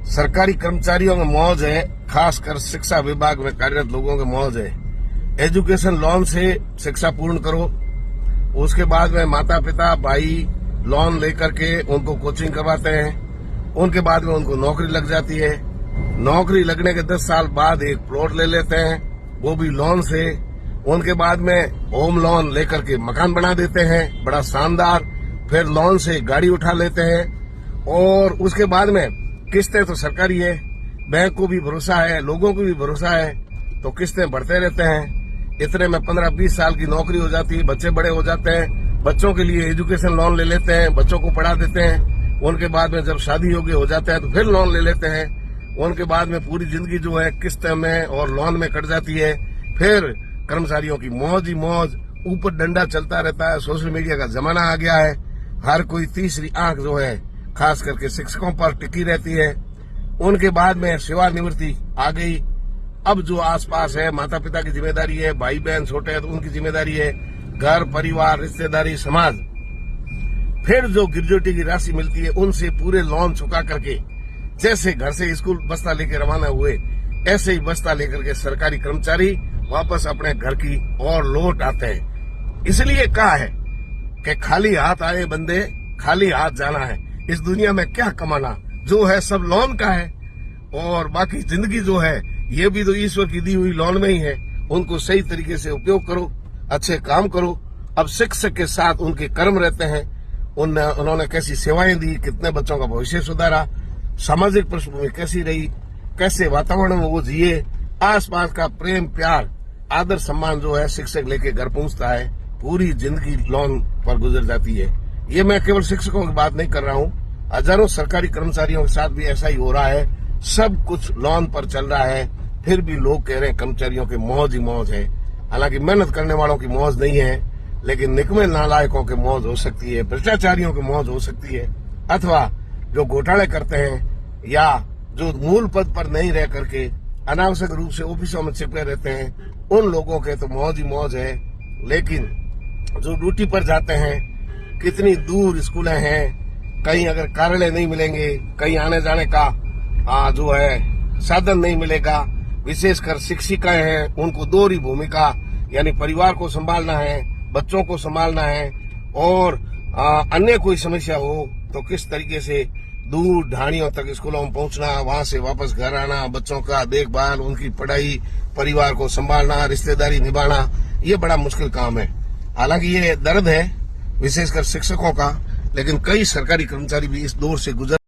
सरकारी कर्मचारियों में मौज है, खासकर शिक्षा विभाग में कार्यरत लोगों के मौज है। एजुकेशन लोन से शिक्षा पूर्ण करो, उसके बाद में माता पिता भाई लोन लेकर के उनको कोचिंग करवाते हैं, उनके बाद में उनको नौकरी लग जाती है। नौकरी लगने के 10 साल बाद एक प्लॉट ले लेते हैं, वो भी लोन से। उनके बाद में होम लोन लेकर के मकान बना देते हैं बड़ा शानदार, फिर लोन से गाड़ी उठा लेते हैं और उसके बाद में किस्तें तो सरकारी है, बैंक को भी भरोसा है, लोगों को भी भरोसा है, तो किस्तें बढ़ते रहते हैं। इतने में 15-20 साल की नौकरी हो जाती है, बच्चे बड़े हो जाते हैं, बच्चों के लिए एजुकेशन लोन ले लेते हैं, बच्चों को पढ़ा देते हैं। उनके बाद में जब शादी योग्य हो जाता है तो फिर लोन ले लेते हैं। उनके बाद में पूरी जिंदगी जो है किस्त में और लोन में कट जाती है। फिर कर्मचारियों की मौज ही मौज, ऊपर डंडा चलता रहता है। सोशल मीडिया का जमाना आ गया है, हर कोई तीसरी आंख जो है खास करके शिक्षकों पर टिकी रहती है। उनके बाद में सेवानिवृत्ति आ गई। अब जो आसपास है माता पिता की जिम्मेदारी है, भाई बहन छोटे हैं तो उनकी जिम्मेदारी है, घर परिवार रिश्तेदारी समाज। फिर जो ग्रेजुएटी की राशि मिलती है उनसे पूरे लोन चुका करके, जैसे घर से स्कूल बस्ता लेकर रवाना हुए ऐसे ही बस्ता लेकर के सरकारी कर्मचारी वापस अपने घर की ओर लौट आते हैं। इसलिए कहा है कि खाली हाथ आए बंदे, खाली हाथ जाना है। इस दुनिया में क्या कमाना, जो है सब लोन का है और बाकी जिंदगी जो है ये भी तो ईश्वर की दी हुई लोन में ही है। उनको सही तरीके से उपयोग करो, अच्छे काम करो। अब शिक्षक के साथ उनके कर्म रहते हैं, उन्होंने कैसी सेवाएं दी, कितने बच्चों का भविष्य सुधारा, सामाजिक पृष्ठभूमि कैसी रही, कैसे वातावरण में वो जिए, आसपास का प्रेम प्यार आदर सम्मान जो है शिक्षक लेके घर पहुंचता है। पूरी जिंदगी लोन पर गुजर जाती है। ये मैं केवल शिक्षकों की बात नहीं कर रहा हूँ, हजारों सरकारी कर्मचारियों के साथ भी ऐसा ही हो रहा है। सब कुछ लोन पर चल रहा है, फिर भी लोग कह रहे हैं कर्मचारियों की मौज ही मौज है। हालांकि मेहनत करने वालों की मौज नहीं है, लेकिन निकम्मे नालायकों की मौज हो सकती है, भ्रष्टाचारियों की मौज हो सकती है, अथवा जो घोटाले करते हैं या जो मूल पद पर नहीं रह करके अनावश्यक रूप से ऑफिसों में चिपके रहते हैं, उन लोगों के तो मौज ही मौज है। लेकिन जो ड्यूटी पर जाते हैं, कितनी दूर स्कूलें हैं, कहीं अगर कार्यालय नहीं मिलेंगे, कहीं आने जाने का जो है साधन नहीं मिलेगा। विशेषकर शिक्षिकाएं हैं, उनको दोहरी भूमिका, यानी परिवार को संभालना है, बच्चों को संभालना है और अन्य कोई समस्या हो तो किस तरीके से दूर ढाणियों तक स्कूलों में पहुंचना, वहां से वापस घर आना, बच्चों का देखभाल, उनकी पढ़ाई, परिवार को संभालना, रिश्तेदारी निभाना, ये बड़ा मुश्किल काम है। हालांकि ये दर्द है विशेषकर शिक्षकों का, लेकिन कई सरकारी कर्मचारी भी इस दौर से गुजर